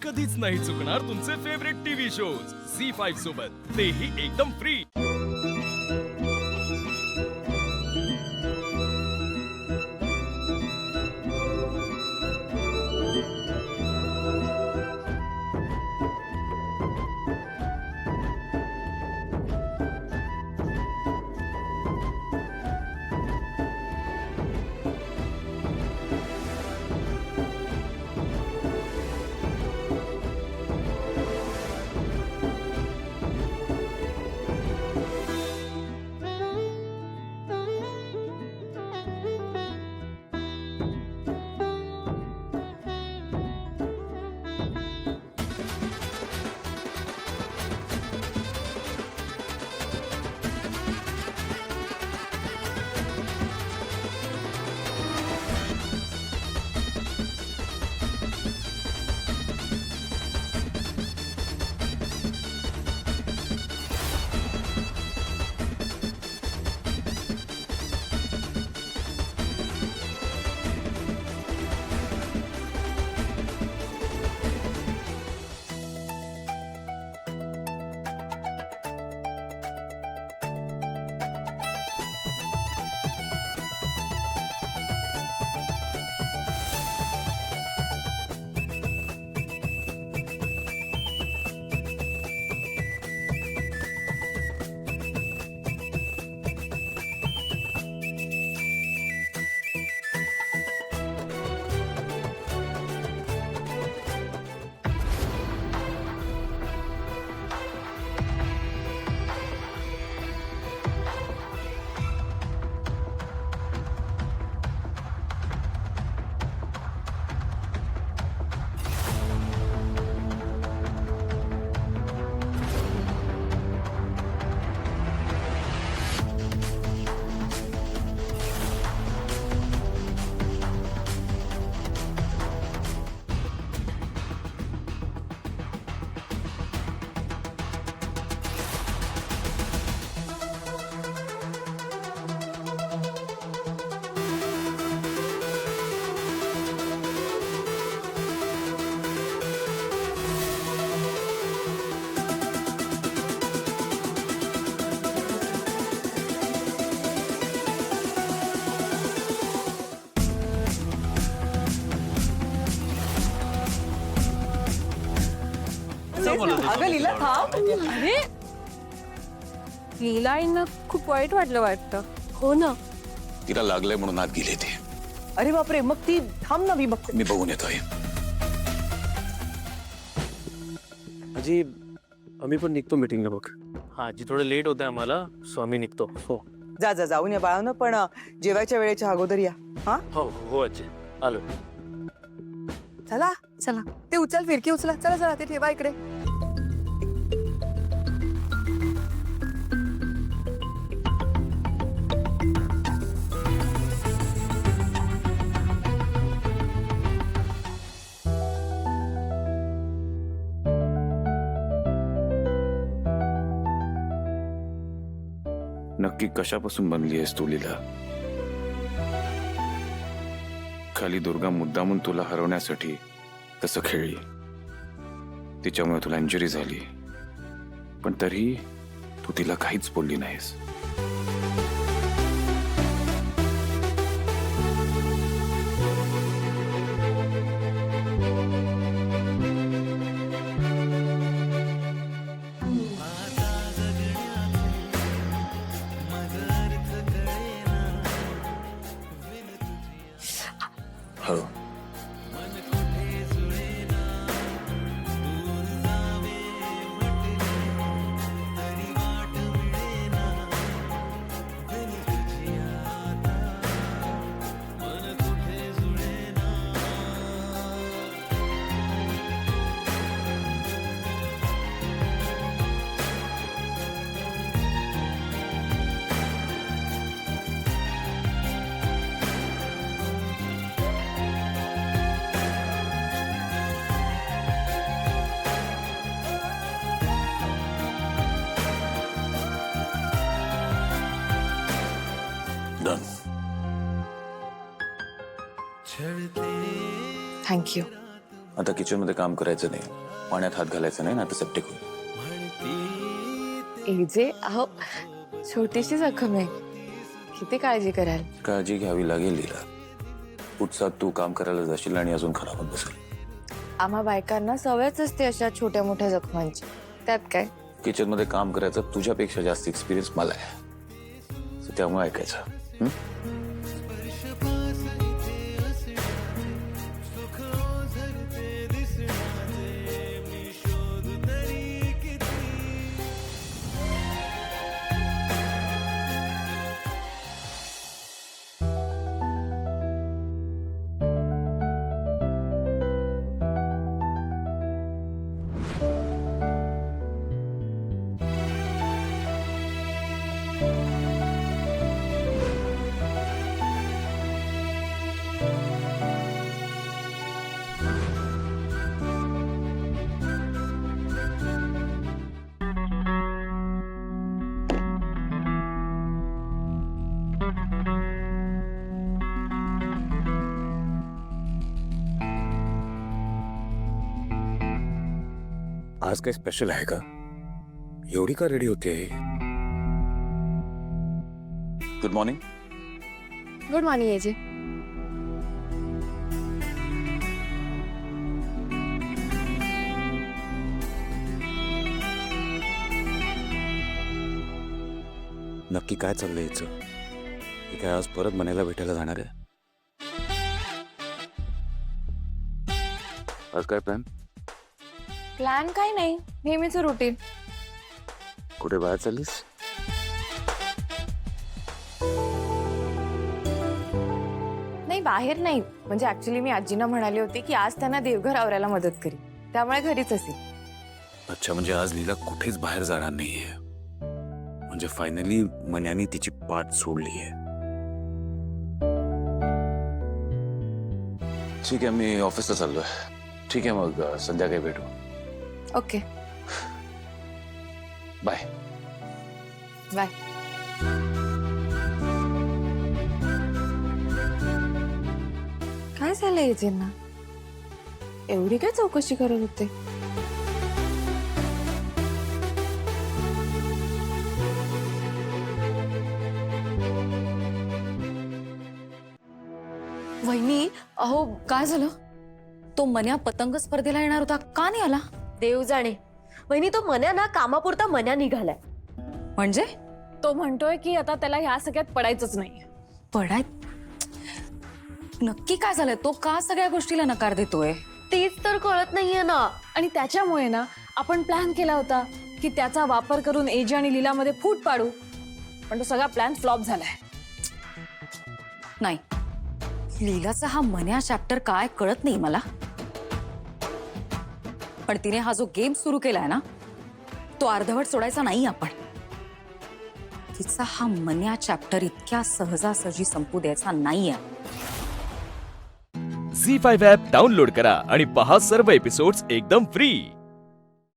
कधीच नाही चुकणार तुमचे फेवरेट टीव्ही शोज झी5 सोबत, तेही एकदम फ्री। अगं लीला थांब. अरे लीलाईंना खूप वाईट वाटलं वाटतं. हो ना. तिला लागलंय म्हणून आत गेले ते. अरे बापरे, मग ती थांब ना, मी बघते. मी बघून येतोय. आजी आम्ही पण निघतो मीटिंगला बघ. हा आजी थोडं लेट होतंय आम्हाला, सो आम्ही निघतो. हो जा जा जाऊन या बाळानं, पण जेवायच्या वेळेच्या अगोदर या. हा हो हो आजी आलो. चला चला, ते उचल, फिरकी उचला. चला चला, ते ठेवा इकडे. नक्की कशापासून बनली आहेस तू लीला? खाली दुर्गा मुद्दामून तुला हरवण्यासाठी तसं खेळली, तिच्यामुळे तुला इंजुरी झाली, पण तरी तू तिला काहीच बोलली नाहीस. हो थँक्यू. आता किचन मध्ये काम करायचं नाही, पाण्यात हात घालायचा नाही, ना तर सेप्टिक होईल. एजे अहो छोटीशी जखम आहे, किती काळजी कराल. काळजी घ्यावी लागेल लीला. उत्साहात तू काम करायला जाशील आणि अजून खराब होत बसेल. आम्हा बायकांना सवयच असते अशा छोट्या मोठ्या जखमांची, त्यात काय. किचन मध्ये काम करायचा तुझ्यापेक्षा जास्त एक्सपिरियन्स मला आहे, So त्यामुळे ऐकायचं. हं? आज काही स्पेशल आहे का? एवढी का रेडी होते? Good morning. Good morning AJ. नक्की काय चाललंय याचं? हे काय आज परत मनेला भेटायला जाणार आहे? आज काय प्लॅन? प्लॅन काय नाही, नेहमीच रुटीन. कुठे बाहेर चाललीस? नाही बाहेर नाही, म्हणजे ऍक्च्युली मी आजींना म्हणाली होती की आज त्यांना देवघर आवरायला मदत करी, त्यामुळे घरीच असेल. अच्छा, म्हणजे आज लीला कुठेच बाहेर जाणार नाहीये. म्हणजे फायनली मन्यानी तिची पाठ सोडली आहे. ठीक आहे, मी ऑफिसला चाललोय. ठीक आहे, मग संध्याकाळी भेटू. Okay bye. बाय. काय झालं एजेंना? एवढी काय चौकशी करत होते? वहिनी, अहो काय झालं? तो मन्या पतंग स्पर्धेला येणार होता, का नाही आला? देव जाणे. वहिनी, तो मन्या ना कामापुरता मन्या निघालाय. म्हणजे तो म्हणतोय की आता त्याला ह्या सगळ्यात पडायचंच नाही. पडाय नक्की काय झालंय? तो का सगळ्या गोष्टीला नकार देतोय? तेच तर कळत नाहीये ना. आणि त्याच्यामुळे ना आपण प्लॅन केला होता की त्याचा वापर करून एजे आणि लीलामध्ये फूट पाडू, पण तो सगळा प्लॅन फ्लॉप झालाय. नाही, लीलाचा हा मन्या चॅप्टर काय कळत नाही मला. पण तिने हा जो गेम सुरू केलाय ना, तो अर्धवट सोडायचा नाही आपण. तिचा हा मन्या चॅप्टर इतक्या सहजासहजी संपू द्यायचा नाहीये. झी5 ॲप डाउनलोड करा आणि पहा सर्व एपिसोड्स एकदम फ्री.